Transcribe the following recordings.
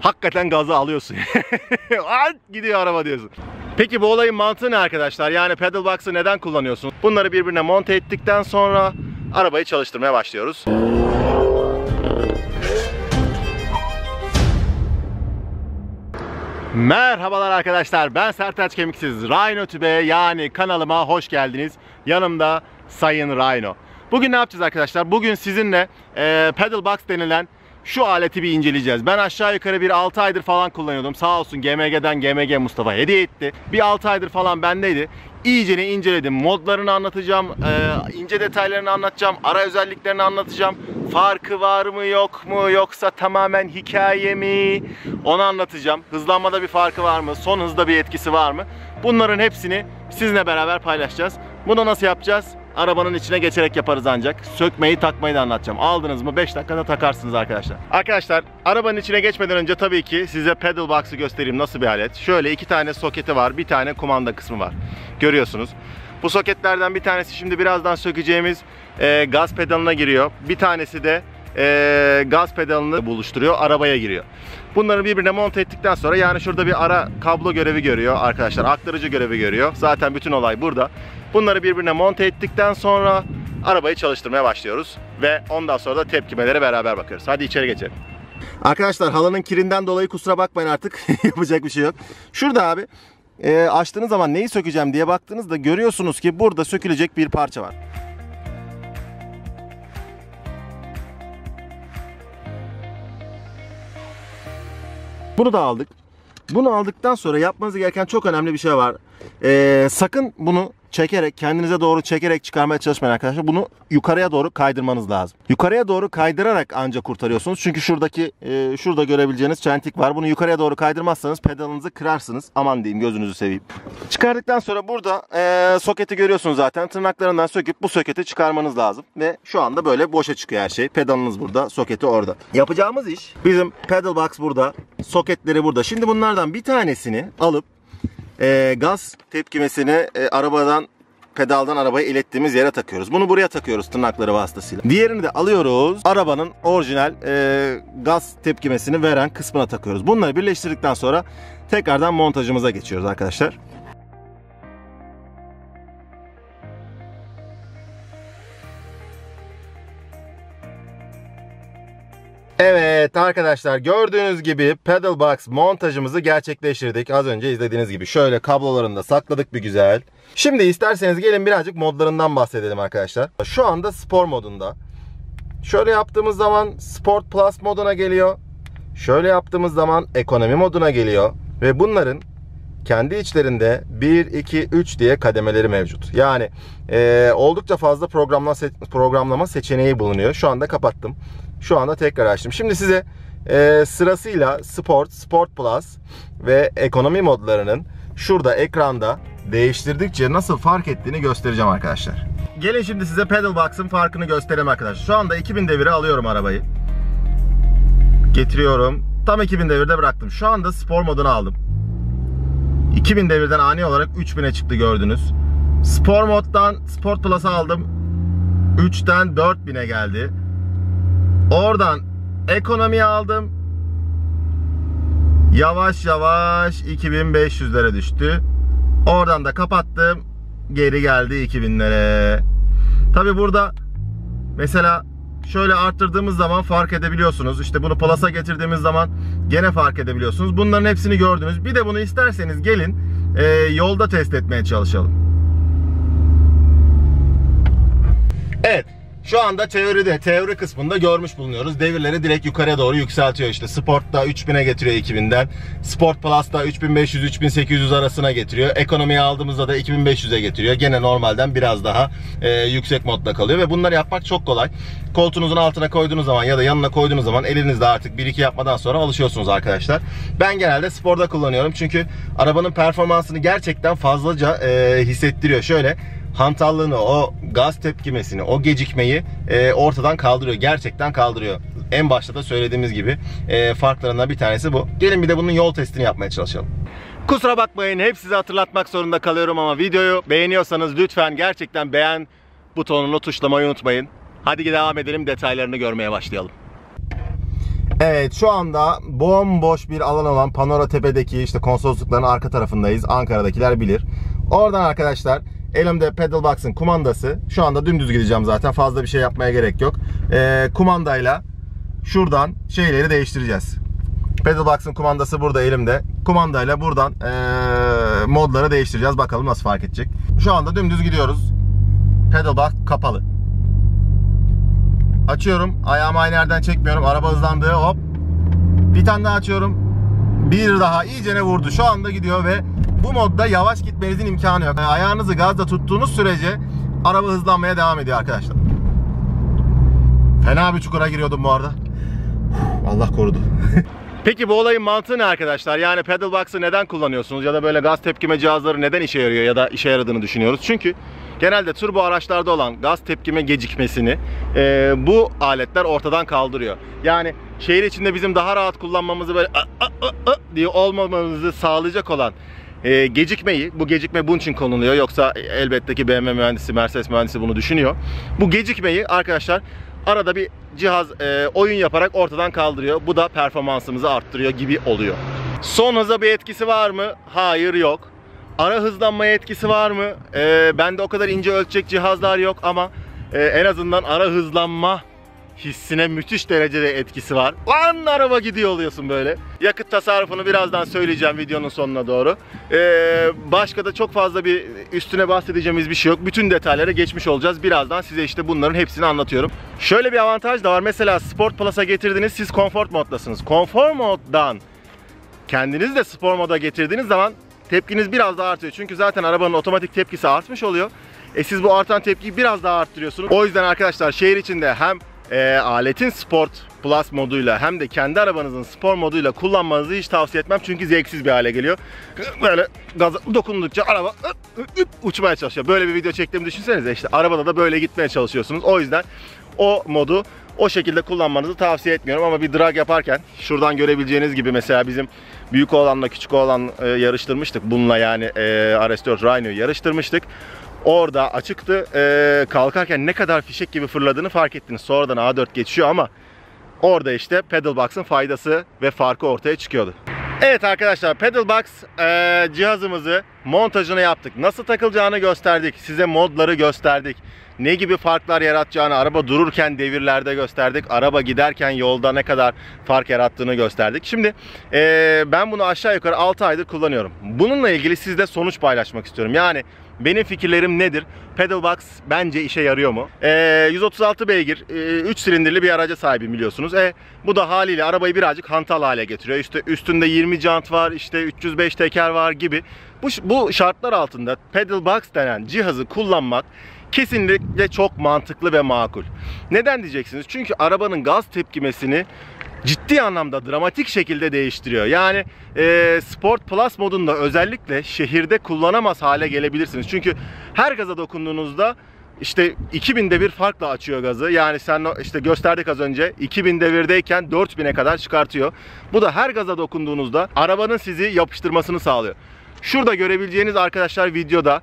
Hakikaten gazı alıyorsun. Gidiyor araba diyorsun. Peki bu olayın mantığı ne arkadaşlar? Yani pedal box'ı neden kullanıyorsun? Bunları birbirine monte ettikten sonra arabayı çalıştırmaya başlıyoruz. Merhabalar arkadaşlar, ben Sertaç Kemiksiz. Rhino Tübe yani kanalıma hoş geldiniz. Yanımda Sayın Rhino. Bugün ne yapacağız arkadaşlar? Bugün sizinle pedal box denilen şu aleti bir inceleyeceğiz. Ben aşağı yukarı bir 6 aydır falan kullanıyordum. Sağ olsun GMG'den GMG Mustafa hediye etti. Bir 6 aydır falan bendeydi. İyicene inceledim. Modlarını anlatacağım. İnce detaylarını anlatacağım. Ara özelliklerini anlatacağım. Farkı var mı yok mu? Yoksa tamamen hikaye mi? Onu anlatacağım. Hızlanmada bir farkı var mı? Son hızda bir etkisi var mı? Bunların hepsini sizinle beraber paylaşacağız. Bunu nasıl yapacağız? Arabanın içine geçerek yaparız ancak. Sökmeyi, takmayı da anlatacağım. Aldınız mı 5 dakikada takarsınız arkadaşlar. Arkadaşlar arabanın içine geçmeden önce tabii ki size pedal box'ı göstereyim nasıl bir alet. Şöyle 2 tane soketi var, bir tane kumanda kısmı var. Görüyorsunuz. Bu soketlerden bir tanesi şimdi birazdan sökeceğimiz gaz pedalına giriyor. Bir tanesi de gaz pedalını buluşturuyor, arabaya giriyor. Bunları birbirine monte ettikten sonra yani şurada bir ara kablo görevi görüyor arkadaşlar. Aktarıcı görevi görüyor. Zaten bütün olay burada. Bunları birbirine monte ettikten sonra arabayı çalıştırmaya başlıyoruz. Ve ondan sonra da tepkimelere beraber bakıyoruz. Hadi içeri geçelim. Arkadaşlar halının kirinden dolayı kusura bakmayın artık. Yapacak bir şey yok. Şurada abi açtığınız zaman neyi sökeceğim diye baktığınızda görüyorsunuz ki burada sökülecek bir parça var. Bunu da aldık. Bunu aldıktan sonra yapmanız gereken çok önemli bir şey var. Sakın bunu çekerek, kendinize doğru çekerek çıkarmaya çalışmayın arkadaşlar. Bunu yukarıya doğru kaydırmanız lazım. Yukarıya doğru kaydırarak ancak kurtarıyorsunuz. Çünkü şurada görebileceğiniz çentik var. Bunu yukarıya doğru kaydırmazsanız pedalınızı kırarsınız. Aman diyeyim, gözünüzü seveyim. Çıkardıktan sonra burada soketi görüyorsunuz zaten. Tırnaklarından söküp bu soketi çıkarmanız lazım. Ve şu anda böyle boşa çıkıyor her şey. Pedalınız burada, soketi orada. Yapacağımız iş, bizim pedal box burada, soketleri burada. Şimdi bunlardan bir tanesini alıp gaz tepkimesini pedaldan arabaya ilettiğimiz yere takıyoruz. Bunu buraya takıyoruz tırnakları vasıtasıyla. Diğerini de alıyoruz. Arabanın orijinal gaz tepkimesini veren kısmına takıyoruz. Bunları birleştirdikten sonra tekrardan montajımıza geçiyoruz arkadaşlar. Evet arkadaşlar, gördüğünüz gibi pedal box montajımızı gerçekleştirdik. Az önce izlediğiniz gibi şöyle kablolarını da sakladık bir güzel. Şimdi isterseniz gelin birazcık modlarından bahsedelim arkadaşlar. Şu anda spor modunda. Şöyle yaptığımız zaman Sport Plus moduna geliyor. Şöyle yaptığımız zaman ekonomi moduna geliyor. Ve bunların kendi içlerinde 1, 2, 3 diye kademeleri mevcut. Yani oldukça fazla programlama seçeneği bulunuyor. Şu anda kapattım. Şu anda tekrar açtım. Şimdi size sırasıyla Sport Plus ve ekonomi modlarının şurada ekranda değiştirdikçe nasıl fark ettiğini göstereceğim arkadaşlar. Gelin şimdi size pedal box'ın farkını göstereyim arkadaşlar. Şu anda 2000 devire alıyorum arabayı. Getiriyorum. Tam 2000 devirde bıraktım. Şu anda spor modunu aldım. 2000 devirden ani olarak 3000'e çıktı gördünüz. Spor moddan Sport Plus'a aldım. 3'ten 4000'e geldi. Oradan ekonomiye aldım. Yavaş yavaş 2500'lere düştü. Oradan da kapattım. Geri geldi 2000'lere. Tabi burada mesela şöyle arttırdığımız zaman fark edebiliyorsunuz. İşte bunu Plus'a getirdiğimiz zaman gene fark edebiliyorsunuz. Bunların hepsini gördünüz. Bir de bunu isterseniz gelin yolda test etmeye çalışalım. Evet. Şu anda teori kısmında görmüş bulunuyoruz. Devirleri direkt yukarıya doğru yükseltiyor. İşte Sport'ta 3000'e getiriyor 2000'den. Sport Plus'ta 3500-3800 arasına getiriyor. Ekonomiye aldığımızda da 2500'e getiriyor. Gene normalden biraz daha yüksek modda kalıyor. Ve bunları yapmak çok kolay. Koltuğunuzun altına koyduğunuz zaman ya da yanına koyduğunuz zaman elinizde artık 1-2 yapmadan sonra alışıyorsunuz arkadaşlar. Ben genelde sporda kullanıyorum. Çünkü arabanın performansını gerçekten fazlaca hissettiriyor. Şöyle hantallığını, o gaz tepkimesini, o gecikmeyi ortadan kaldırıyor. Gerçekten kaldırıyor. En başta da söylediğimiz gibi farklarından bir tanesi bu. Gelin bir de bunun yol testini yapmaya çalışalım. Kusura bakmayın, hep size hatırlatmak zorunda kalıyorum ama videoyu beğeniyorsanız lütfen gerçekten beğen butonunu tuşlamayı unutmayın. Hadi devam edelim, detaylarını görmeye başlayalım. Evet, şu anda bomboş bir alan olan Panora Tepe'deki işte konsoloslukların arka tarafındayız. Ankara'dakiler bilir. Oradan arkadaşlar elimde Pedalbox'ın kumandası. Şu anda dümdüz gideceğim zaten. Fazla bir şey yapmaya gerek yok. Kumandayla şuradan şeyleri değiştireceğiz. Pedalbox'ın kumandası burada elimde. Kumandayla buradan modları değiştireceğiz. Bakalım nasıl fark edecek. Şu anda dümdüz gidiyoruz. Pedalbox kapalı. Açıyorum. Ayağımı aynı yerden çekmiyorum. Araba hızlandı. Hop. Bir tane daha açıyorum. Bir daha iyicene vurdu. Şu anda gidiyor ve bu modda yavaş gitmenizin imkanı yok. Ayağınızı gazda tuttuğunuz sürece araba hızlanmaya devam ediyor arkadaşlar. Fena bir çukura giriyordum bu arada. Allah korudu. Peki bu olayın mantığı ne arkadaşlar? Yani Pedalbox'ı neden kullanıyorsunuz? Ya da böyle gaz tepkime cihazları neden işe yarıyor ya da işe yaradığını düşünüyoruz? Çünkü genelde turbo araçlarda olan gaz tepkime gecikmesini bu aletler ortadan kaldırıyor. Yani şehir içinde bizim daha rahat kullanmamızı böyle diye olmamamızı sağlayacak olan gecikmeyi, bu gecikme bunun için konuluyor. Yoksa elbette ki BMW mühendisi, Mercedes mühendisi bunu düşünüyor. Bu gecikmeyi arkadaşlar arada bir cihaz oyun yaparak ortadan kaldırıyor. Bu da performansımızı arttırıyor gibi oluyor. Son hıza bir etkisi var mı? Hayır, yok. Ara hızlanmaya etkisi var mı? Bende o kadar ince ölçecek cihazlar yok ama en azından ara hızlanma hissine müthiş derecede etkisi var. Lan araba gidiyor oluyorsun böyle. Yakıt tasarrufunu birazdan söyleyeceğim videonun sonuna doğru. Başka da çok fazla bir üstüne bahsedeceğimiz bir şey yok. Bütün detaylara geçmiş olacağız. Birazdan size işte bunların hepsini anlatıyorum. Şöyle bir avantaj da var. Mesela Sport Plus'a getirdiniz, siz Comfort moddasınız. Konfor moddan kendiniz de spor moda getirdiğiniz zaman tepkiniz biraz daha artıyor. Çünkü zaten arabanın otomatik tepkisi artmış oluyor. Siz bu artan tepkiyi biraz daha arttırıyorsunuz. O yüzden arkadaşlar şehir içinde hem aletin Sport Plus moduyla hem de kendi arabanızın spor moduyla kullanmanızı hiç tavsiye etmem. Çünkü zevksiz bir hale geliyor. Böyle gaza dokundukça araba uçmaya çalışıyor. Böyle bir video çektiğimi düşünsenize, işte arabada da böyle gitmeye çalışıyorsunuz. O yüzden o modu o şekilde kullanmanızı tavsiye etmiyorum. Ama bir drag yaparken şuradan görebileceğiniz gibi mesela bizim büyük oğlanla küçük oğlan yarıştırmıştık. Bununla yani RS4 Rhino'yu yarıştırmıştık. Orada açıktı. Kalkarken ne kadar fişek gibi fırladığını fark ettiniz. Sonradan A4 geçiyor ama orada işte Pedalbox'ın faydası ve farkı ortaya çıkıyordu. Evet arkadaşlar, Pedalbox cihazımızı montajını yaptık. Nasıl takılacağını gösterdik. Size modları gösterdik. Ne gibi farklar yaratacağını araba dururken devirlerde gösterdik. Araba giderken yolda ne kadar fark yarattığını gösterdik. Şimdi ben bunu aşağı yukarı 6 aydır kullanıyorum. Bununla ilgili sizle sonuç paylaşmak istiyorum. Yani benim fikirlerim nedir? Pedalbox bence işe yarıyor mu? 136 beygir, 3 silindirli bir araca sahibim biliyorsunuz. Bu da haliyle arabayı birazcık hantal hale getiriyor. İşte üstünde 20 jant var, işte 305 teker var gibi. Bu şartlar altında Pedalbox denen cihazı kullanmak kesinlikle çok mantıklı ve makul. Neden diyeceksiniz? Çünkü arabanın gaz tepkimesini ciddi anlamda dramatik şekilde değiştiriyor. Yani Sport Plus modunda özellikle şehirde kullanamaz hale gelebilirsiniz. Çünkü her gaza dokunduğunuzda işte 2000 devir farkla açıyor gazı. Yani sen işte gösterdik az önce, 2000 devirdeyken 4000'e kadar çıkartıyor. Bu da her gaza dokunduğunuzda arabanın sizi yapıştırmasını sağlıyor. Şurada görebileceğiniz arkadaşlar videoda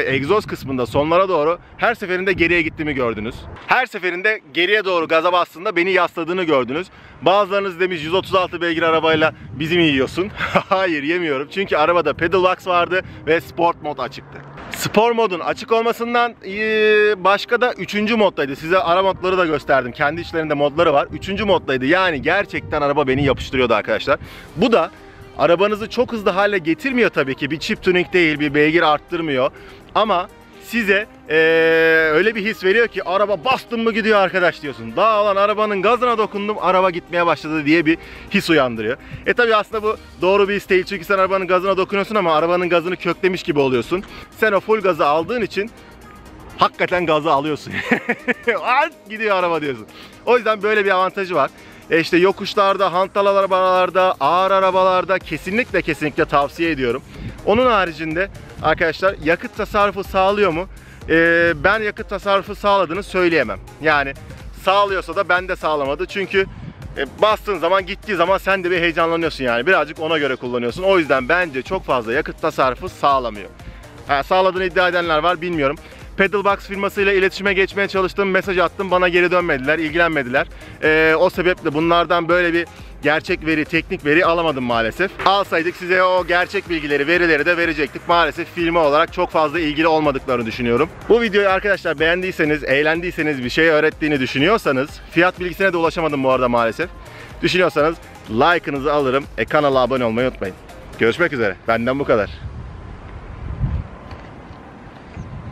egzoz kısmında sonlara doğru her seferinde geriye gittiğimi gördünüz. Her seferinde geriye doğru gaza bastığında beni yasladığını gördünüz. Bazılarınız demiş 136 beygir arabayla bizi mi yiyorsun? Hayır, yemiyorum. Çünkü arabada Pedalbox vardı ve Sport mod açıktı. Spor modun açık olmasından başka da 3. moddaydı. Size ara modları da gösterdim. Kendi içlerinde modları var. 3. moddaydı. Yani gerçekten araba beni yapıştırıyordu arkadaşlar. Bu da arabanızı çok hızlı hale getirmiyor tabii ki. Bir chip tuning değil, bir beygir arttırmıyor. Ama size öyle bir his veriyor ki araba bastım mı gidiyor arkadaş diyorsun. Daha olan arabanın gazına dokundum, araba gitmeye başladı diye bir his uyandırıyor. Tabii aslında bu doğru bir his değil. Çünkü sen arabanın gazına dokunuyorsun ama arabanın gazını köklemiş gibi oluyorsun. Sen o full gazı aldığın için hakikaten gazı alıyorsun. Gidiyor araba diyorsun. O yüzden böyle bir avantajı var. İşte yokuşlarda, hantal arabalarda, ağır arabalarda kesinlikle tavsiye ediyorum. Onun haricinde arkadaşlar yakıt tasarrufu sağlıyor mu? Ben yakıt tasarrufu sağladığını söyleyemem. Yani sağlıyorsa da ben de sağlamadı. Çünkü bastığın zaman, gittiği zaman sen de bir heyecanlanıyorsun yani. Birazcık ona göre kullanıyorsun. O yüzden bence çok fazla yakıt tasarrufu sağlamıyor. Sağladığını iddia edenler var, bilmiyorum. Pedalbox firmasıyla iletişime geçmeye çalıştım, mesaj attım, bana geri dönmediler, ilgilenmediler. O sebeple bunlardan böyle bir gerçek veri, teknik veri alamadım maalesef. Alsaydık size o gerçek bilgileri, verileri de verecektik. Maalesef firma olarak çok fazla ilgili olmadıklarını düşünüyorum. Bu videoyu arkadaşlar beğendiyseniz, eğlendiyseniz, bir şey öğrettiğini düşünüyorsanız, fiyat bilgisine de ulaşamadım bu arada maalesef. Düşünüyorsanız like'ınızı alırım. Kanala abone olmayı unutmayın. Görüşmek üzere. Benden bu kadar.